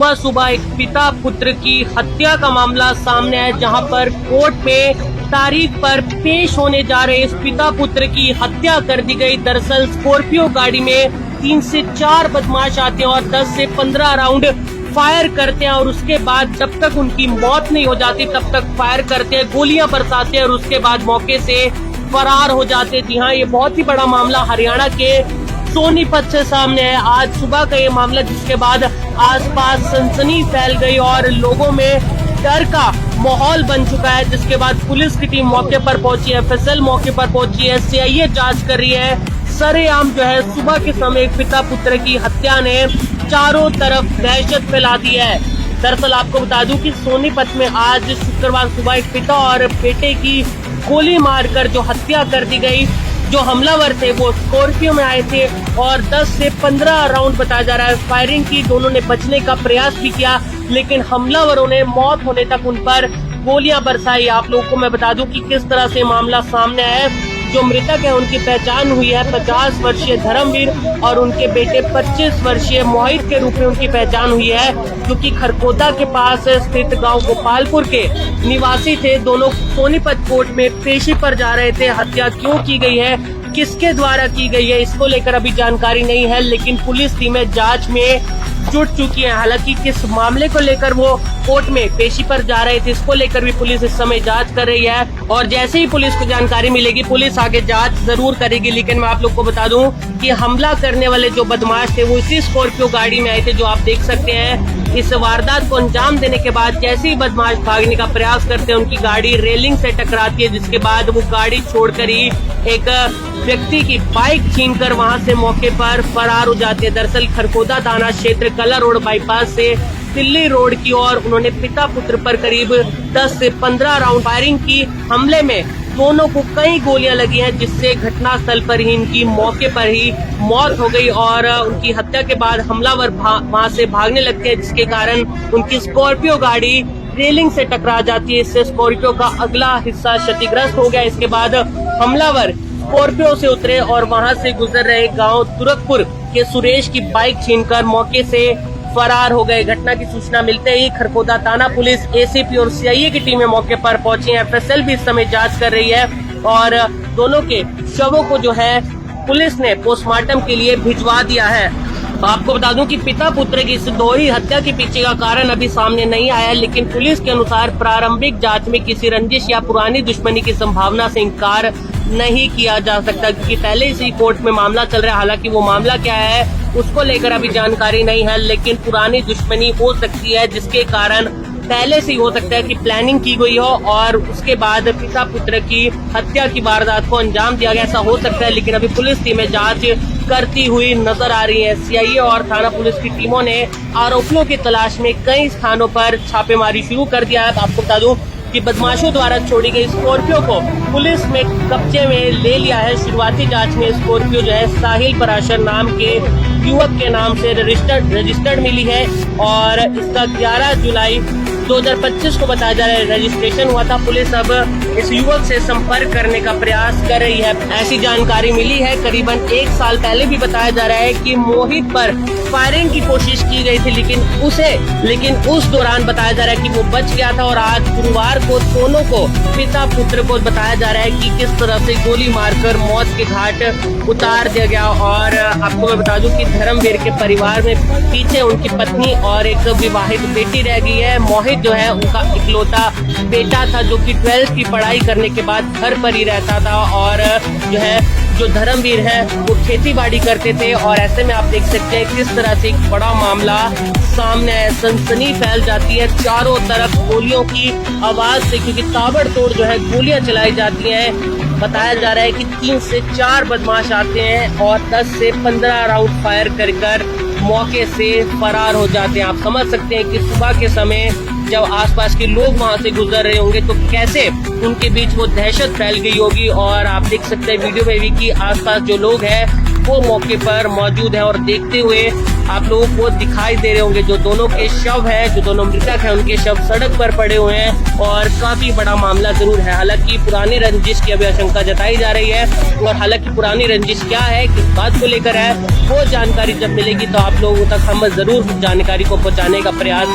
सुबह सुबह एक पिता पुत्र की हत्या का मामला सामने आया, जहां पर कोर्ट में तारीख पर पेश होने जा रहे इस पिता पुत्र की हत्या कर दी गई। दरअसल स्कॉर्पियो गाड़ी में 3 से 4 बदमाश आते हैं और 10 से 15 राउंड फायर करते हैं और उसके बाद जब तक उनकी मौत नहीं हो जाती तब तक फायर करते हैं, गोलियां बरसाते हैं और उसके बाद मौके से फरार हो जाते हैं। जी हाँ, ये बहुत ही बड़ा मामला हरियाणा के सोनीपत से सामने है। आज सुबह का ये मामला, जिसके बाद आसपास सनसनी फैल गई और लोगों में डर का माहौल बन चुका है, जिसके बाद पुलिस की टीम मौके पर पहुंची है, एफएसएल मौके पर पहुंची है, सीआईए जांच कर रही है। सरेआम जो है सुबह के समय एक पिता पुत्र की हत्या ने चारों तरफ दहशत फैला दी है। दरअसल आपको बता दूं कि सोनीपत में आज शुक्रवार सुबह एक पिता और बेटे की गोली मारकर जो हत्या कर दी गई। जो हमलावर थे वो स्कॉर्पियो में आए थे और 10 से 15 राउंड बताया जा रहा है फायरिंग की। दोनों ने बचने का प्रयास भी किया, लेकिन हमलावरों ने मौत होने तक उन पर गोलियां बरसाई। आप लोगों को मैं बता दूं कि किस तरह से मामला सामने आया है। जो मृतक है उनकी पहचान हुई है 50 वर्षीय धर्मवीर और उनके बेटे 25 वर्षीय मोहित के रूप में उनकी पहचान हुई है, जो कि खरकोदा के पास स्थित गांव गोपालपुर के निवासी थे। दोनों सोनीपत कोर्ट में पेशी पर जा रहे थे। हत्या क्यों की गई है, किसके द्वारा की गई है, इसको लेकर अभी जानकारी नहीं है, लेकिन पुलिस टीमें जांच में जुट चुकी है। हालांकि किस मामले को लेकर वो कोर्ट में पेशी पर जा रहे थे, इसको लेकर भी पुलिस इस समय जांच कर रही है और जैसे ही पुलिस को जानकारी मिलेगी पुलिस आगे जांच जरूर करेगी। लेकिन मैं आप लोग को बता दूं कि हमला करने वाले जो बदमाश थे वो इसी स्कॉर्पियो गाड़ी में आए थे, जो आप देख सकते हैं। इस वारदात को अंजाम देने के बाद जैसे ही बदमाश भागने का प्रयास करते हैं, उनकी गाड़ी रेलिंग से टकराती है, जिसके बाद वो गाड़ी छोड़कर ही एक व्यक्ति की बाइक छीनकर वहां से मौके पर फरार हो जाते हैं। दरअसल खरकोदा थाना क्षेत्र कला रोड बाईपास से दिल्ली रोड की ओर उन्होंने पिता पुत्र पर करीब 10 से 15 राउंड फायरिंग की। हमले में दोनों को कई गोलियां लगी हैं, जिससे घटनास्थल पर ही इनकी मौके पर ही मौत हो गई और उनकी हत्या के बाद हमलावर वहां से भागने लगते हैं, जिसके कारण उनकी स्कॉर्पियो गाड़ी रेलिंग से टकरा जाती है। इससे स्कॉर्पियो का अगला हिस्सा क्षतिग्रस्त हो गया। इसके बाद हमलावर स्कॉर्पियो से उतरे और वहां से गुजर रहे गांव तुरकपुर के सुरेश की बाइक छीनकर मौके से फरार हो गए। घटना की सूचना मिलते ही खरकोदा थाना पुलिस, एसीपी और सीआईए की टीमें मौके पर पहुंची हैं। एफएसएल भी इस समय जांच कर रही है और दोनों के शवों को जो है पुलिस ने पोस्टमार्टम के लिए भिजवा दिया है। आपको बता दूं कि पिता पुत्र की इस दोहरी हत्या के पीछे का कारण अभी सामने नहीं आया, लेकिन पुलिस के अनुसार प्रारंभिक जांच में किसी रंजिश या पुरानी दुश्मनी की संभावना से इंकार नहीं किया जा सकता, क्योंकि पहले इसी कोर्ट में मामला चल रहा है। हालांकि वो मामला क्या है उसको लेकर अभी जानकारी नहीं है, लेकिन पुरानी दुश्मनी हो सकती है, जिसके कारण पहले से ही हो सकता है कि प्लानिंग की गई हो और उसके बाद पिता पुत्र की हत्या की वारदात को अंजाम दिया गया, ऐसा हो सकता है। लेकिन अभी पुलिस टीमें जांच करती हुई नजर आ रही है। सीआईए और थाना पुलिस की टीमों ने आरोपियों की तलाश में कई स्थानों पर छापेमारी शुरू कर दिया है। आपको बता दूं कि बदमाशों द्वारा छोड़ी गई स्कॉर्पियो को पुलिस में कब्जे में ले लिया है। शुरुआती जांच में स्कॉर्पियो जो है साहिल पराशर नाम के युवक के नाम से रजिस्टर्ड मिली है और इसका 11 जुलाई 2025 को बताया जा रहा है रजिस्ट्रेशन हुआ था। पुलिस अब इस युवक से संपर्क करने का प्रयास कर रही है। ऐसी जानकारी मिली है करीबन 1 साल पहले भी बताया जा रहा है कि मोहित पर फायरिंग की कोशिश की गई थी, लेकिन उस दौरान बताया जा रहा है कि वो बच गया था और आज गुरुवार को दोनों को पिता पुत्र को बताया जा रहा है कि किस तरह से गोली मारकर मौत के घाट उतार दिया गया। और आपको मैं बता दूं कि धर्मवीर के परिवार में पीछे उनकी पत्नी और एक विवाहित बेटी रह गई है। मोहित जो है उनका इकलौता बेटा था, जो कि 12th की पढ़ाई करने के बाद घर पर ही रहता था और जो धर्मवीर है वो खेती बाड़ी करते थे। और ऐसे में आप देख सकते हैं किस तरह से एक बड़ा मामला सामने है। सनसनी फैल जाती है चारों तरफ गोलियों की आवाज से, क्योंकि ताबड़तोड़ जो है गोलियां चलाई जाती हैं। बताया जा रहा है कि 3 से 4 बदमाश आते हैं और 10 से 15 राउंड फायर कर मौके से फरार हो जाते हैं। आप समझ सकते हैं कि सुबह के समय जब आसपास के लोग वहां से गुजर रहे होंगे तो कैसे उनके बीच वो दहशत फैल गई होगी। और आप देख सकते हैं वीडियो में भी कि आसपास जो लोग हैं वो मौके पर मौजूद है और देखते हुए आप लोगों को दिखाई दे रहे होंगे जो दोनों के शव है, जो दोनों मृतक है, उनके शव सड़क पर पड़े हुए हैं और काफी बड़ा मामला जरूर है। हालांकि पुरानी रंजिश की अभी आशंका जताई जा रही है और हालांकि पुरानी रंजिश क्या है, किस बात को लेकर है, वो जानकारी जब मिलेगी तो आप लोगों तक हम जरूर जानकारी को पहुंचाने का प्रयास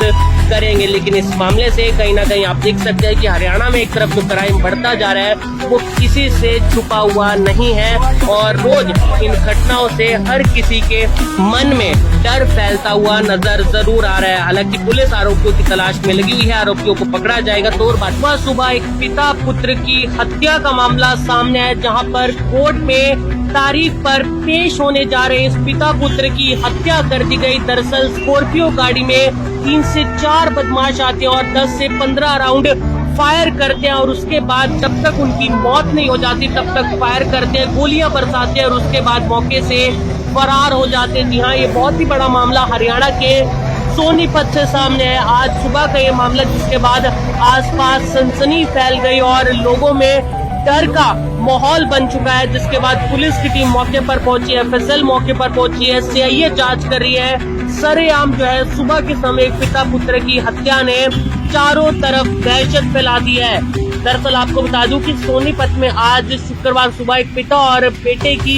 करेंगे। लेकिन इस मामले से कहीं ना कहीं आप देख सकते हैं कि हरियाणा में एक तरफ जो क्राइम बढ़ता जा रहा है वो किसी से छुपा हुआ नहीं है और रोज इन घटनाओं से हर किसी के मन में डर फैलता हुआ नजर जरूर आ रहा है। हालांकि पुलिस आरोपियों की तलाश में लगी हुई है, आरोपियों को पकड़ा जाएगा। तो और बात सुबह एक पिता पुत्र की हत्या का मामला सामने है, जहां पर कोर्ट में तारीख पर पेश होने जा रहे इस पिता पुत्र की हत्या कर दी गई। दरअसल स्कॉर्पियो गाड़ी में 3 से 4 बदमाश आते हैं और 10 से 15 राउंड फायर करते हैं और उसके बाद जब तक उनकी मौत नहीं हो जाती तब तक फायर करते हैं, गोलियां बरसाते हैं और उसके बाद मौके से फरार हो जाते हैं। जी हाँ, ये बहुत ही बड़ा मामला हरियाणा के सोनीपत से सामने है। आज सुबह का ये मामला, जिसके बाद आसपास सनसनी फैल गई और लोगों में डर का माहौल बन चुका है, जिसके बाद पुलिस की टीम मौके पर पहुंची है, एफएसएल मौके पर पहुंची है, सीआईए जांच कर रही है। सरेआम जो है सुबह के समय एक पिता पुत्र की हत्या ने चारों तरफ दहशत फैला दी है। दरअसल आपको बता दूं कि सोनीपत में आज शुक्रवार सुबह एक पिता और बेटे की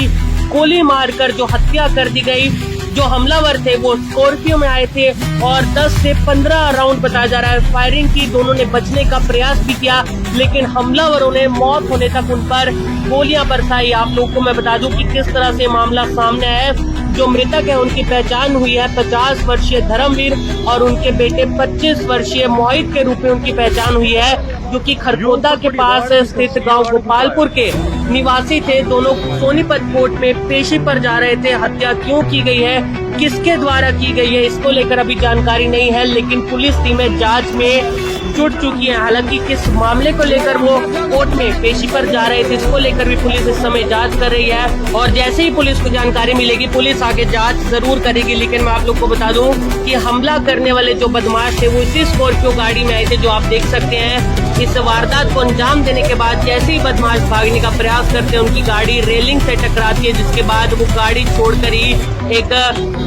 गोली मारकर जो हत्या कर दी गई। जो हमलावर थे वो स्कॉर्पियो में आए थे और 10 से 15 राउंड बताया जा रहा है फायरिंग की। दोनों ने बचने का प्रयास भी किया लेकिन हमलावरों ने मौत होने तक उन पर गोलियां बरसाई। आप लोगों को मैं बता दूं कि किस तरह से मामला सामने है। जो मृतक है उनकी पहचान हुई है 50 वर्षीय धर्मवीर और उनके बेटे 25 वर्षीय मोहित के रूप में उनकी पहचान हुई है, जो कि खरगोदा के पास स्थित गांव गोपालपुर के निवासी थे। दोनों सोनीपत कोर्ट में पेशी पर जा रहे थे। हत्या क्यों की गई है, किसके द्वारा की गई है, इसको लेकर अभी जानकारी नहीं है, लेकिन पुलिस टीमें जांच में जुट चुकी है। हालांकि किस मामले को लेकर वो कोर्ट में पेशी पर जा रहे थे, इसको लेकर भी पुलिस इस समय जांच कर रही है और जैसे ही पुलिस को जानकारी मिलेगी पुलिस आगे जांच जरूर करेगी। लेकिन मैं आप लोग को बता दूं कि हमला करने वाले जो बदमाश थे वो इसी स्कॉर्पियो गाड़ी में आए थे, जो आप देख सकते हैं। इस वारदात को अंजाम देने के बाद जैसे ही बदमाश भागने का प्रयास करते हैं उनकी गाड़ी रेलिंग से टकराती है, जिसके बाद वो गाड़ी छोड़कर ही एक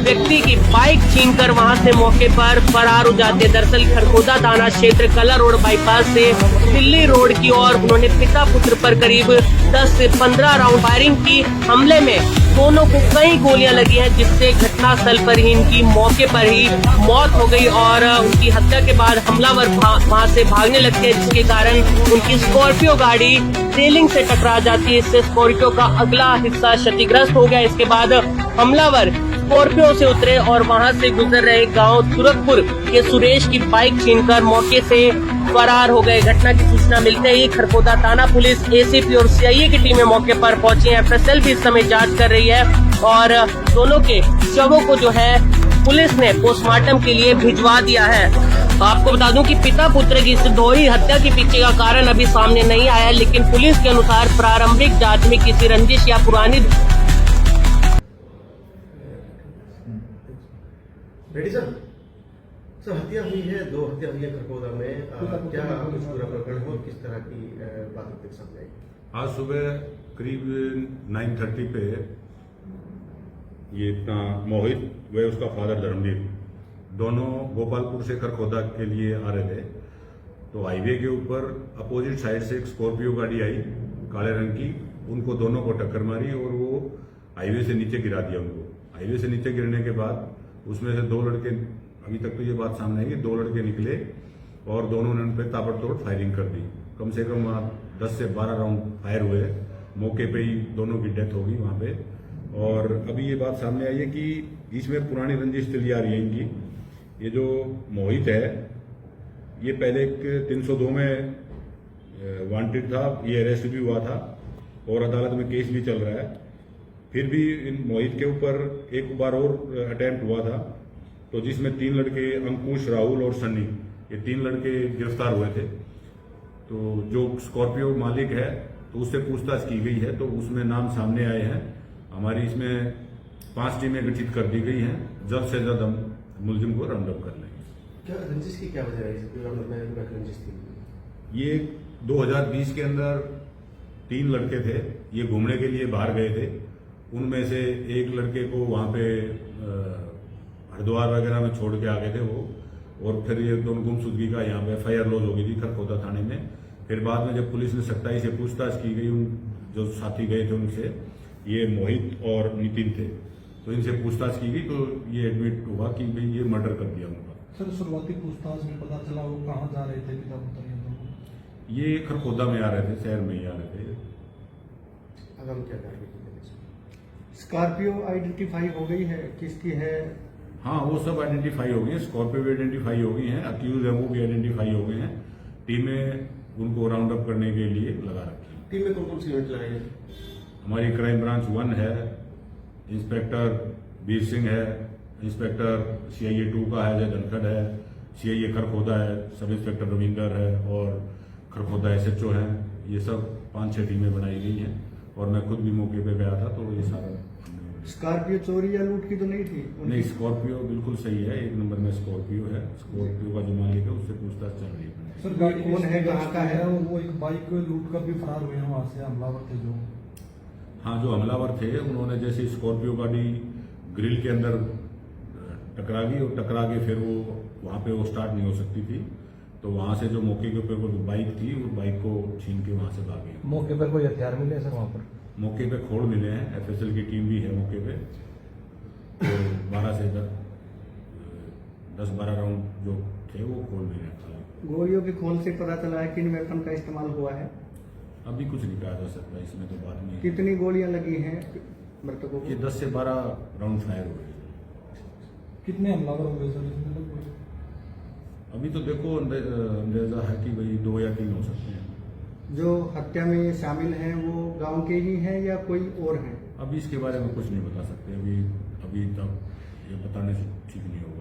व्यक्ति की बाइक छीनकर वहां से मौके पर फरार हो जाते हैं। दरअसल खरगोदा थाना क्षेत्र कला रोड बाईपास से दिल्ली रोड की ओर उन्होंने पिता पुत्र पर करीब 10 से 15 राउंड फायरिंग की। हमले में दोनों को कई गोलियां लगी हैं, जिससे घटनास्थल पर ही इनकी मौके पर ही मौत हो गई और उनकी हत्या के बाद हमलावर वहां से भागने लगते हैं, जिसके कारण उनकी स्कॉर्पियो गाड़ी रेलिंग से टकरा जाती है। इससे स्कॉर्पियो का अगला हिस्सा क्षतिग्रस्त हो गया। इसके बाद हमलावर स्कॉर्पियो से उतरे और वहां से गुजर रहे गांव तुरकपुर के सुरेश की बाइक छीनकर मौके से फरार हो गए। घटना की सूचना मिलते ही खरगोदा थाना पुलिस, एसीपी और सीआईए की टीमें मौके पर पहुंची हैं। एफएसएल भी इस समय जांच कर रही है और दोनों के शवों को जो है पुलिस ने पोस्टमार्टम के लिए भिजवा दिया है। आपको बता दूं कि पिता पुत्र की इस दोहरी हत्या के पीछे का कारण अभी सामने नहीं आया है, लेकिन पुलिस के अनुसार प्रारंभिक जांच में किसी रंजिश या पुरानी रेडी सर हत्या हुई है, 2 हत्या हुई है खरगोदा में। क्या कुछ पूरा प्रकरण हो, किस तरह की बात देख सकते हैं? आज सुबह करीब 9:30 पे ये इतना मोहित व उसका फादर धर्मवीर दोनों गोपालपुर से खरगोदा के लिए आ रहे थे। तो हाईवे के ऊपर अपोजिट साइड से एक स्कॉर्पियो गाड़ी आई काले रंग की, उनको दोनों को टक्कर मारी और वो हाईवे से नीचे गिरा दिया उनको। हाईवे से नीचे गिरने के बाद उसमें से 2 लड़के, अभी तक तो ये बात सामने आई कि 2 लड़के निकले और दोनों ने उन पर ताबड़तोड़ फायरिंग कर दी। कम से कम 10 से 12 राउंड फायर हुए। मौके पे ही दोनों की डेथ हो गई वहां पे। और अभी ये बात सामने आई है कि इसमें पुरानी रंजिश चली आ रही है इनकी। ये जो मोहित है ये पहले एक 302 में वांटेड था, ये अरेस्ट भी हुआ था और अदालत में केस भी चल रहा है। फिर भी इन मोहित के ऊपर एक बार और अटेम्प्ट हुआ था, तो जिसमें 3 लड़के अंकुश, राहुल और सन्नी, ये 3 लड़के गिरफ्तार हुए थे। तो जो स्कॉर्पियो मालिक है तो उससे पूछताछ की गई है, तो उसमें नाम सामने आए हैं। हमारी इसमें 5 टीमें गठित कर दी गई हैं। जल्द से जल्द हम मुलजिम को राउंड अप कर लेंगे। क्या रंजिश की क्या वजह है? रंजिश थी ये 2020 के अंदर 3 लड़के थे, ये घूमने के लिए बाहर गए थे। उनमें से एक लड़के को वहां पे हरिद्वार वगैरह में छोड़ के आ गए थे वो। और फिर ये दोनों गुमशुदगी का यहाँ पे FIR लॉज हो गई थी खरखोदा थाने में। फिर बाद में जब पुलिस ने सख्ताई से पूछताछ की गई, उन जो साथी गए थे उनसे, ये मोहित और नितिन थे, तो इनसे पूछताछ की गई तो ये एडमिट हुआ कि भाई ये मर्डर कर दिया उनका। सर शुरुआती पूछताछ में पता चला वो कहाँ जा रहे थे पिता पुत्र ये दोनों? ये खरखोदा में आ रहे थे, शहर में ही आ रहे थे। आगामी क्या कार्रवाई की जाएगी? स्कॉर्पियो आइडेंटिफाई हो गई है, किसकी है? हाँ, वो सब आइडेंटिफाई हो गई हैं, स्कॉर्पियो भी आइडेंटिफाई हो गई हैं, अक्यूज है वो भी आइडेंटिफाई हो गए हैं। टीमें उनको राउंड अप करने के लिए लगा रखी हैं। टीम में कौन कौन सी यूनिट लगाई है? हमारी क्राइम ब्रांच 1 है, इंस्पेक्टर वीर सिंह है, इंस्पेक्टर CIA 2 का है, जय धनखड़ है, CIA खरखोदा है, सब इंस्पेक्टर रविंदर है और खरखोदा SHO हैं। ये सब 5-6 टीमें बनाई गई हैं और मैं खुद भी मौके पे गया था, तो ये सारा स्कॉर्पियो चोरी या लूट की तो नहीं थी? नहीं, स्कॉर्पियो बिल्कुल सही है, 1 नंबर में स्कॉर्पियो है। स्कॉर्पियो का जो मालिक है उससे पूछताछ चल रही है। सर गाड़ी कौन है, कहाँ का है? वो एक बाइक लूट कर भी फरार हुए हैं वहाँ से हमलावर थे जो। हाँ, जो हमलावर थे उन्होंने जैसे स्कॉर्पियो गाड़ी ग्रिल के अंदर टकरा गई और टकरा के फिर वो वहाँ पे वो स्टार्ट नहीं हो सकती थी, तो वहाँ से जो मौके के ऊपर वो बाइक थी उस बाइक को छीन के वहाँ से भागे। मौके पर कोई हथियार मिले सर वहाँ पर? मौके पे खोड़ मिले हैं, FSL की टीम भी है मौके पे, तो 12 से 10-12 राउंड जो थे वो खोड़ मिले हैं। गोलियों के खोल से पता चला है किन वेपन का इस्तेमाल हुआ है? अभी कुछ नहीं कहा जा सकता, इसमें तो बात नहीं है। कितनी गोलियां लगी हैं मृतकों ये को? 10 से 12 राउंड फायर हुए। कितने हमलावर हुए सर इसमें लोग? अभी तो देखो अंदाजा है कि भाई 2 या 3 हो सकते हैं। जो हत्या में शामिल हैं वो गांव के ही हैं या कोई और हैं? अभी इसके बारे में कुछ नहीं बता सकते, अभी तक ये बताने से ठीक नहीं होगा।